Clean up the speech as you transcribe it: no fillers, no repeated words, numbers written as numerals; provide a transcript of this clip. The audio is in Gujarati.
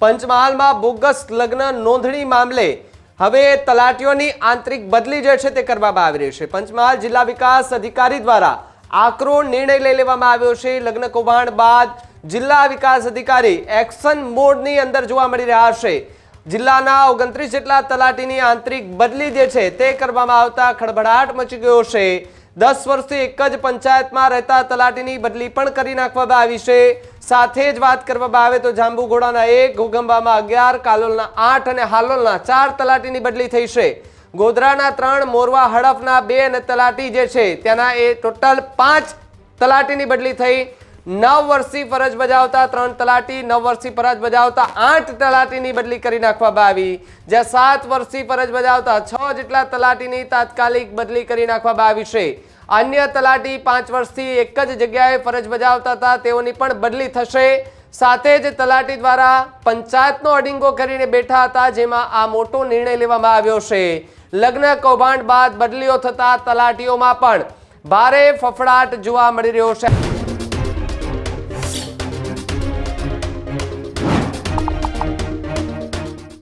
પંચમહાલમાં બોગસ લગ્ન નોંધણી મામલે હવે તલાટીઓની આંતરિક બદલી જે છે તે કરવામાં આવી રહી છે। પંચમહાલ જિલ્લા વિકાસ અધિકારી દ્વારા આકરો નિર્ણય લઈ લેવામાં આવ્યો છે। લગ્ન કૌભાંડ બાદ જિલ્લા વિકાસ અધિકારી એક્શન મોડની અંદર જોવા મળી રહ્યા છે। જિલ્લાના 29 જેટલા તલાટીની આંતરિક બદલી જે છે તે કરવામાં આવતા ખળભળાટ મચી ગયો છે। 10 વર્ષથી એક જ પંચાયતમાં રહેતા તલાટીની બદલી પણ કરી નાખવામાં આવી છે। સાથે જ વાત કરવામાં આવે તો જાંબુઘોડાના 1, ઘોગંબામાં 11, કાલોલના 8 અને હાલોલના 4 તલાટીની બદલી થઈ છે। ગોધરાના 3, મોરવા હડફના 2 અને તલાટી જે છે તેના એ ટોટલ 5 તલાટીની બદલી થઈ। 9 વર્ષથી ફરજ બજાવતા 3 તલાટી, 9 વર્ષથી ફરજ બજાવતા 8 તલાટીની બદલી કરી નાખવામાં આવી, જ્યાં 7 વર્ષથી ફરજ બજાવતા 6 જેટલા તલાટીની તાત્કાલિક બદલી કરી નાખવામાં આવી છે। અન્ય તલાટી 5 વર્ષથી એક જ જગ્યાએ ફરજ બજાવતા હતા તેઓની પણ બદલી થશે। સાથે જ તલાટી દ્વારા પંચાયતનો અડીંગો કરીને બેઠા હતા, જેમાં આ મોટો નિર્ણય લેવામાં આવ્યો છે। લગ્ન કૌભાંડ બાદ બદલીઓ થતા તલાટીઓમાં પણ ભારે ફફડાટ જોવા મળી રહ્યો છે।